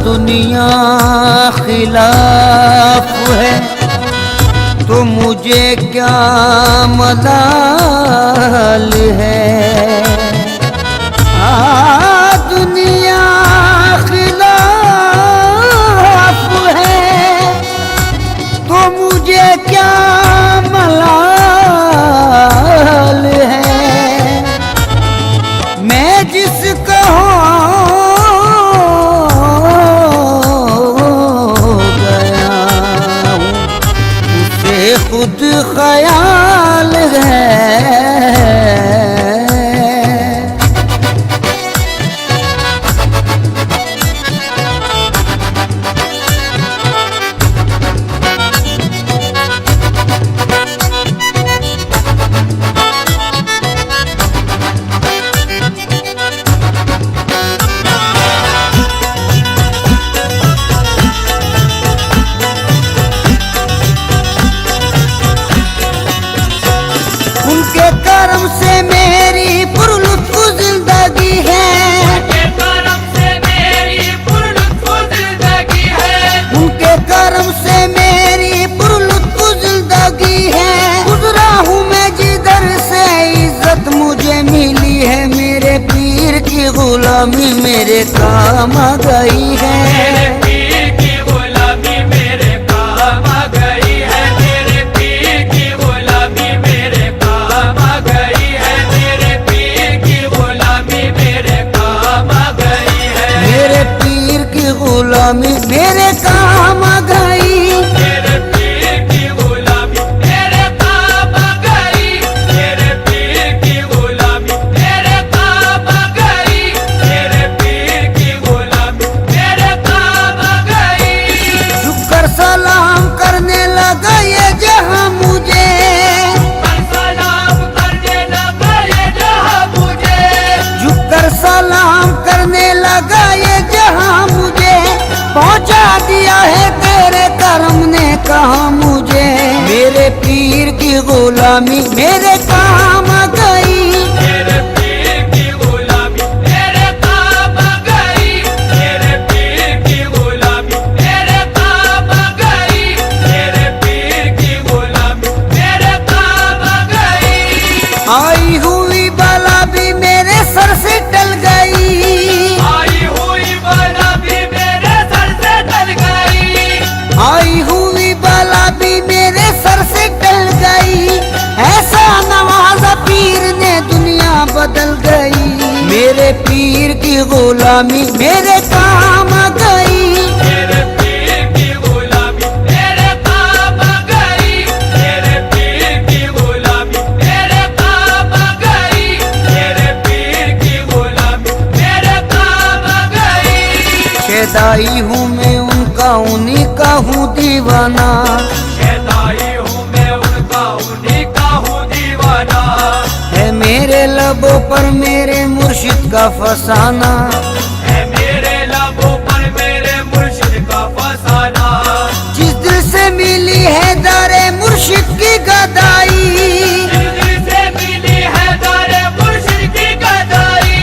दुनिया खिलाफ है तो मुझे क्या मलाल है। दुनिया खिलाफ है तो मुझे क्या मलाल है। मैं जिसका खुद ख्याल है। उनके कर्म से मेरी पुरलुत्फ जिंदगी है। उनके कर्म से मेरी पुरलुत्फ जिंदगी है। उनके कर्म से मेरी पुरलुत्फ जिंदगी है। गुजरा हूँ मैं जिधर से इज्जत मुझे मिली है। मेरे पीर की गुलामी मेरे काम आ गई है। गुलामी मेरे काम आ गई। मेरे पीर की गुलामी मेरे काम आ गई। मेरे पीर की गुलामी मेरे काम आ गई। मेरे पीर की गुलामी मेरे काम आ गई। झुककर सलाम करने लगा ये जहां मुझे। सलाम करने लगा ये जहां मुझे। झुककर सलाम करने लगा ये जहां मुझे। पहुंचा दिया है तेरे कर्म ने कहा मुझे। मेरे पीर की गुलामी मेरे काम आ गई। मेरे पीर की गुलामी मेरे काम आ गई। मेरे पीर की गुलामी मेरे काम आ गई। मेरे पीर की गुलामी मेरे काम आ गई। आई हुई बला भी मेरे सर से टल गई। आई हुई बला भी आई हुई बला भी मेरे सर से टल गई। ऐसा नवाजा पीर ने दुनिया बदल गई। मेरे पीर की गुलामी मेरे काम आ गई। मेरे पीर की गुलामी मेरे काम आ गई। मेरे पीर की गुलामी मेरे काम आ गई। मेरे पीर की गुलामी मेरे काम आ गई। शेदाई हूँ मैं उनका उन्हीं का हूँ दीवाना। शेदाई हूँ मैं उनका उन्हीं का हूँ दीवाना। है मेरे लबों पर मेरे मुर्शिद का फसाना। है मेरे लबों पर मेरे मुर्शिद का फसाना। जिस दिल से मिली है दारे मुर्शिद की गदाई। जिस दिल से मिली है दारे मुर्शिद की गदाई।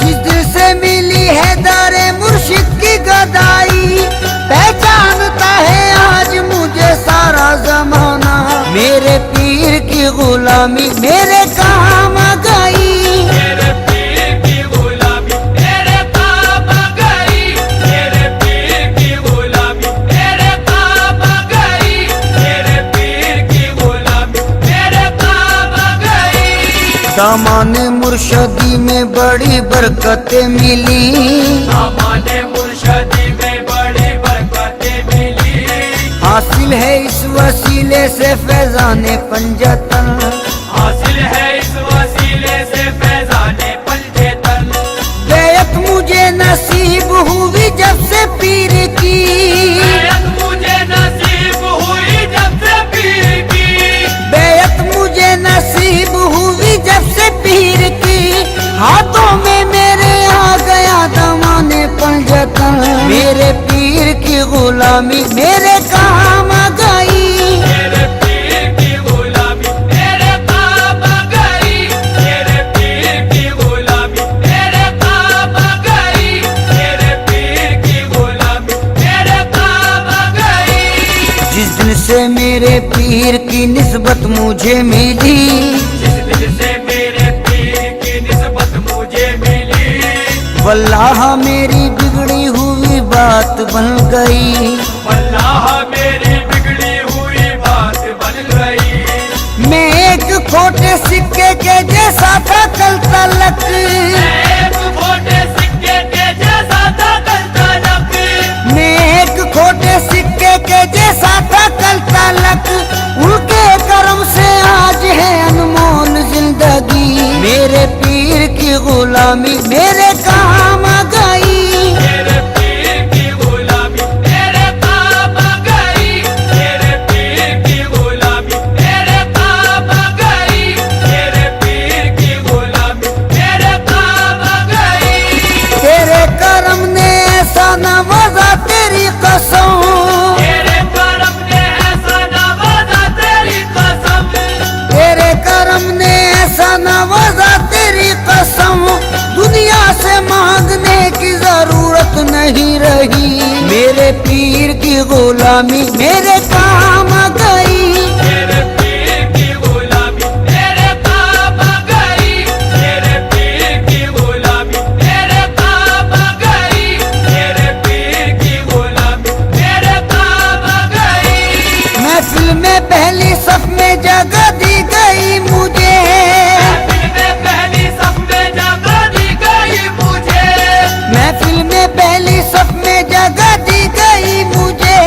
जिस दिल से मिली है दारे मुर्शिद की गदाई। पहचानता है आज मुझे सारा जमाना। मेरे पीर की गुलामी मेरे काम आ गई। मेरे पीर की गुलामी मेरे काम आ गई। मेरे पीर की गुलामी मेरे काम आ गई। मेरे पीर की गुलामी मेरे काम आ गई। दामाने मुर्शदी में बड़ी बरकतें मिली। दामाने मुर्शदी में बड़ी बरकतें मिली। हासिल है इस वसीले से फैजाने पंजतन। हासिल है इस वसीले से फैजाने पंजतन। बेयत मुझे नसीब हुई बदन, मेरे पीर की गुलामी मेरे काम आ गई। मेरे पीर की गुलामी मेरे काम आ गई, मेरे पीर की गुलामी मेरे काम आ गई, मेरे पीर की गुलामी मेरे काम आ गई। जिस दिन से मेरे पीर की निस्बत मुझे मिली, जिस दिन से मेरे पीर की निस्बत मुझे मिली, वल्लाह मेरी बिगड़ी हुई बात बन गई। वल्लाह मेरी बिगड़ी हुई बात बन गई। मैं एक खोटे सिक्के के जैसा था कल तलक, एक खोटे सिक्के के जैसा था कल तलक, मैं एक खोटे सिक्के के जैसा था कल तलक। उनके करम से आज है अनमोल जिंदगी, मेरे पीर की गुलामी मेरे काम आ गई। मेरे पीर की गुलामी मेरे काम आ गई, मेरे पीर की गुलामी मेरे काम आ गई, मेरे पीर की गुलामी मेरे काम आ गई। तेरे करम ने ऐसा नवाजा तेरी कसम, तेरे करम ने ऐसा नवाजा तेरी कसम, तेरे करम ने ऐसा नवाजा तेरी कसम। दुनिया से मांगने की जरूरत नहीं रही, मेरे पीर की गुलामी मेरे काम आ गई। मेरे पीर की गुलामी मेरे काम आ गई, मेरे पीर की गुलामी मेरे काम आ गई, मेरे पीर की गुलामी मेरे काम आ गई। महफिल में पहली सफ में जगह दी गई मुझे, महफिल में पहली सफ में जगह दी गई मुझे, महफिल में पहली सफ में जगह दी गई मुझे।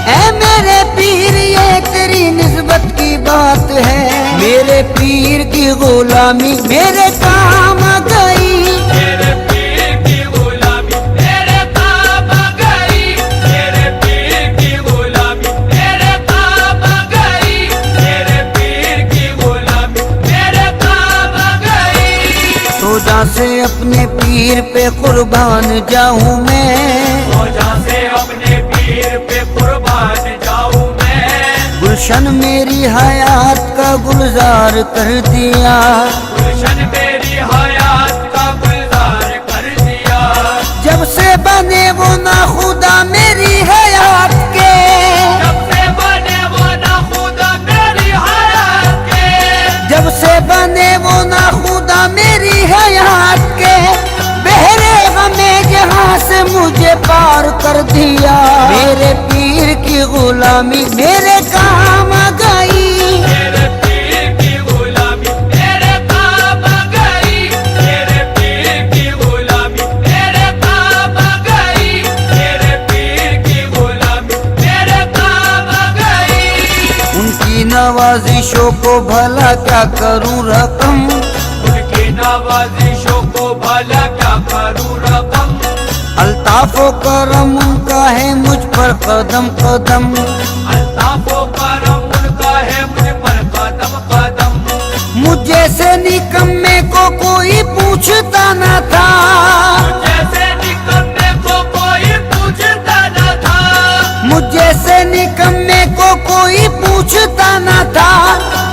ऐ मेरे पीर ये तेरी निस्बत की बात है, मेरे पीर की गुलामी मेरे काम आ गई। मेरे पीर की गुलामी मेरे काम आ गई, मेरे पीर की गुलामी मेरे काम आ गई, मेरे पीर की गुलामी मेरे काम आ गई। सोजा से अपने पीर पे कुर्बान जाऊं मैं, रोजा से अपने पीर पे कुर्बान जाऊं मैं, गुलशन मेरी हयात का गुलजार कर दिया। गुलशन मेरी हयात का गुलजार कर दिया। जब से बने वो ना खुदा मेरी हयात के, जब से बने वो ना खुदा मेरी हयात के, जब से बने वो ना खुदा मेरी हयात के। बहरे हमें जहाँ से मुझे पार कर दिया, मेरे पीर की गुलामी मेरे काम आ गई। मेरे पीर की गुलामी मेरे काम आ गई, मेरे पीर की गुलामी मेरे काम आ गई, मेरे पीर की गुलामी मेरे काम आ गई। उनकी नवाजिशों को भला क्या करूं रकम, उनकी नवाजिशों को भला क्या करूं रकम, अल्ताफो करम उनका है मुझ पर कदम कदम। अल्ताफो करम उनका है मुझ पर कदम कदम। मुझ जैसे निकम्मे को कोई पूछता न था, जैसे निकम्मे को कोई पूछता न था, मुझ जैसे निकम्मे को कोई पूछता न था।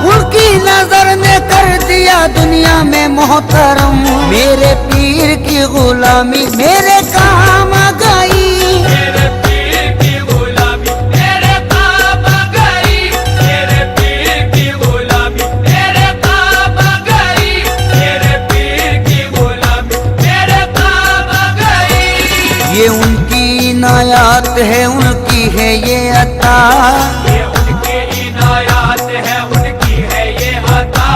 उनकी नजर ने कर दिया दुनिया में मोहतरम, मेरे पीर की गुलामी मेरे काम आ गई। मेरे पीर की गुलामी मेरे काम आ गई, मेरे पीर की गुलामी मेरे काम आ गई, मेरे पीर की गुलामी मेरे काम आ गई। ये उनकी इनायत है, उनकी है ये अता, ये उनकी इनायत है, उनकी है ये अता।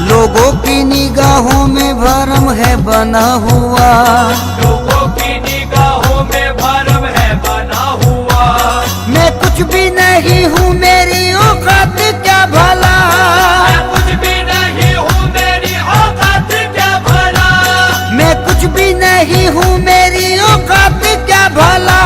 लोगों की निगाहों में भरम है बना हुआ, लोगों की निगाहों में भरम है बना हुआ। मैं कुछ भी नहीं हूँ मेरी औकात क्या भला, मैं कुछ भी नहीं हूँ मेरी औकात क्या भला, मैं कुछ भी नहीं हूँ मेरी औकात क्या भला।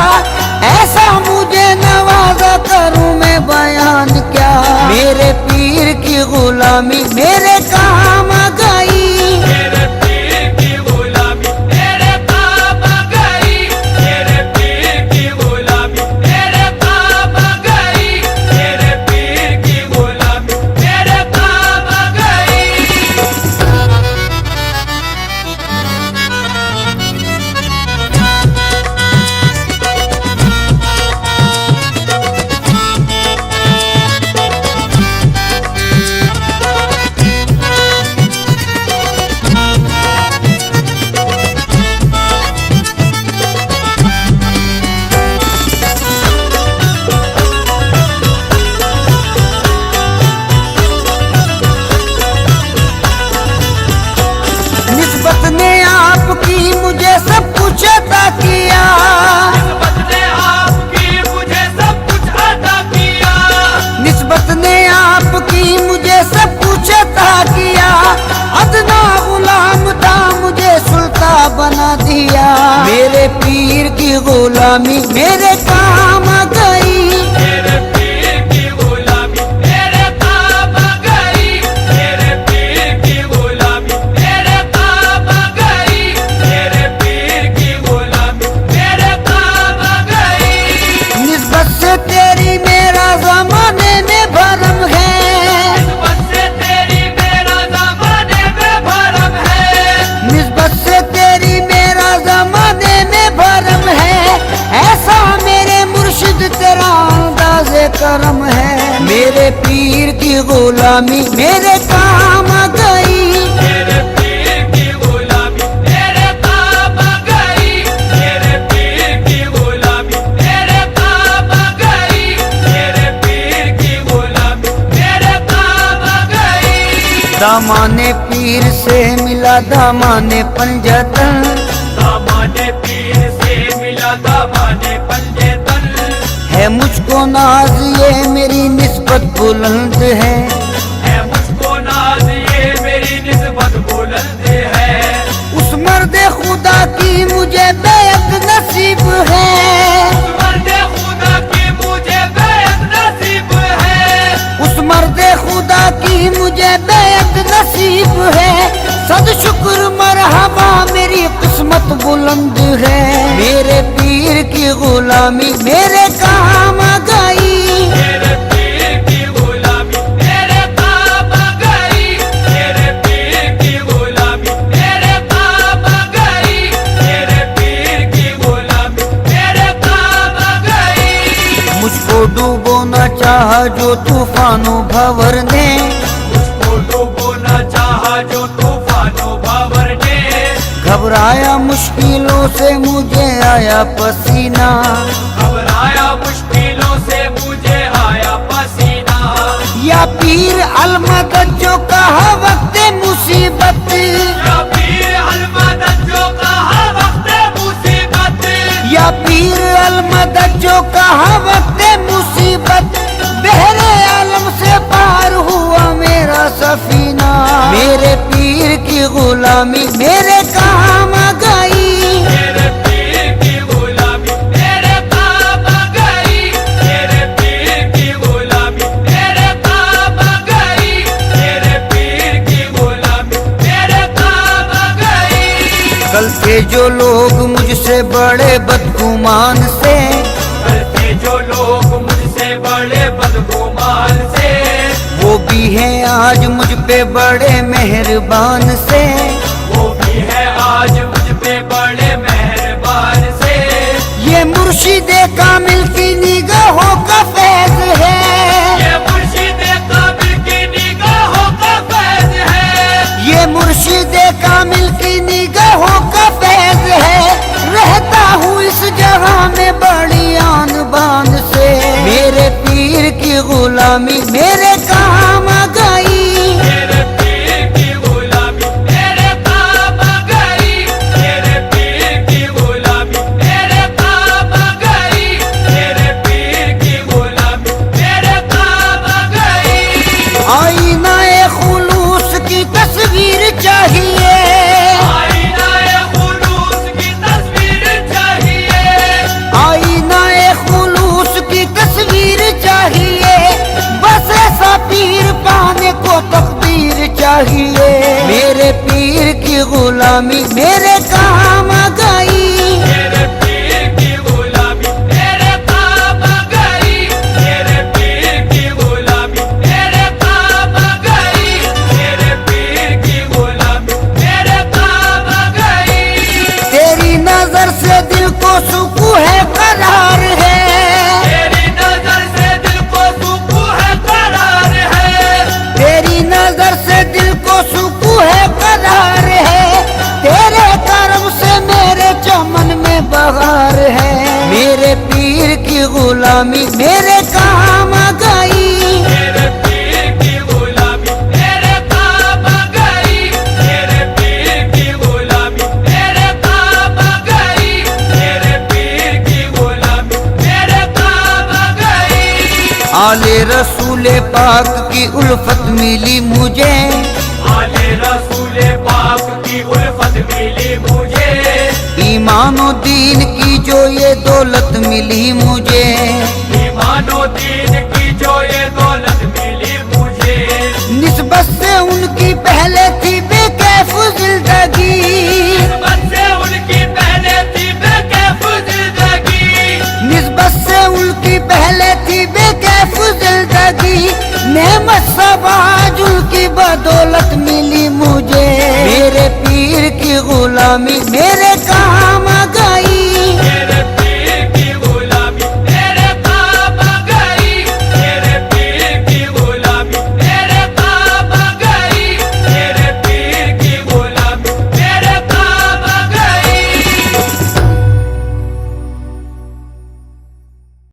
ऐसा मुझे नवाजा करूँ मैं बयान क्या, मेरे पीर की गुलामी मेरे काम आ गई। मेरे पीर की गुलामी मेरे काम आ गई, मेरे पीर गुलामी मेरे काम आ गई। मेरे पीर की गुलामी मेरे काम आ गई। मेरे पीर की गुलामी मेरे काम आ गई। मेरे पीर की गुलामी मेरे काम आ गई। निस्बत से तेरी मेरा जमाने में भरम है, निस्बत से तेरी मेरा ज़माने में भरम है। निस्बत से तेरी मेरा जमाने में भरम है। ऐसा मेरे मुर्शिद तेरा अंदाज़े करम है। मेरे पीर की गुलामी मेरे काम आ गई। मेरे पीर की गुलामी मेरे काम आ गई। मेरे पीर की गुलामी मेरे काम आ गई। मेरे पीर की गुलामी मेरे काम आ गई। दामाने पीर से मिला दामाने पंजतन, दामाने पीर से मिला दामाने पंजेतन। है मुझको नाज ये मेरी निस्बत बुलंद है। मुझको नाज ये मेरी निस्बत बुलंद है। उस मर्दे खुदा की मुझे बेअत नसीब है। मर्दे खुदा की मुझे बेअत नसीब है। उस मर्दे खुदा की मुझे बेअत नसीब है। सद शुक्र मरहबा मेरी किस्मत बुलंद है। मेरे पीर की गुलामी मेरे काम आ गई। मेरे पीर की गुलामी मेरे काम आ गई। मेरे पीर की गुलामी मेरे काम आ गई। मेरे पीर की गुलामी मेरे काम आ गई। मुझको डूबोना चाहा जो तूफानों भंवर ने, मुझको डूबोना चाहा जो तूफानों भंवर ने। घबराया मुश्किलों से मुझे आया पसीना। घबराया मुश्किलों से मुझे आया पसीना। या पीर अलमदद जो कहा वक्त मुसीबत, या पीर अलमदद जो कहा वक्त मुसीबत। या पीर अलमदद जो कहा वक्त मुसीबत। बहरे आलम से पार हुआ मेरा सफीना। मेरे पीर की गुलामी मेरे काम आ गई। मेरे पीर की गुलामी मेरे काम आ गई। मेरे पीर की गुलामी मेरे काम आ गई। मेरे पीर की गुलामी मेरे काम आ गई। कल के जो लोग मुझसे बड़े बदगुमान से, करते जो लोग मुझसे बड़े बदगुमान से। वो भी हैं आज मुझ पे बड़े मेहरबान से। वो भी है आज मुझ पे बड़े मेहरबान से। ये मुर्शिदे कामिल की निगाहों का फैज है। ये मुर्शिदे कामिल की निगाहों का फैज है। ये मुर्शिदे कामिल की निगाहों का फैज है। रहता हूँ इस जगह में बड़ी आन बान से। मेरे पीर की गुलामी मेरे काम आ गई। मेरे पीर की गुलामी मेरे काम आ गई। मेरे पीर की गुलामी मेरे काम आ गई। मेरे पीर की गुलामी मेरे काम आ गई। आईना ए खुलूस की तस्वीर चाहिए। आईना ए खुलूस की तस्वीर चाहिए। आईना ए खुलूस की तस्वीर चाहिए। बस ऐसा पीर पाने को तकदीर चाहिए। मेरे पीर की गुलामी मेरे काम आ गई। मेरे पीर की गुलामी मेरे काम आ गई। मेरे पीर की गुलामी मेरे काम आ गई। मेरे पीर की गुलामी मेरे काम आ गई। तेरी नजर से दिल को सुकून है करार है। तेरी नजर से दिल को सुकून है करार है। तेरी नजर से दिल को सुकून है करार है। तेरे करम से मेरे चमन में बहार है। मेरे पीर की गुलामी मेरे काम आ गई। मेरे पीर की गुलामी मेरे काम आ गई। मेरे पीर की गुलामी मेरे काम आ गई। मेरे पीर की गुलामी मेरे काम आ गई। आले रसूले पाक की उल्फत मिली मुझे। आले रसूले पाक की उल्फत मिली मुझे। ईमानो दीन की जो ये दौलत मिली मुझे, ईमानो दीन की जो ये दौलत मिली मुझे, निस्बत से उनकी पहले थी बेकैफ जिंदगी।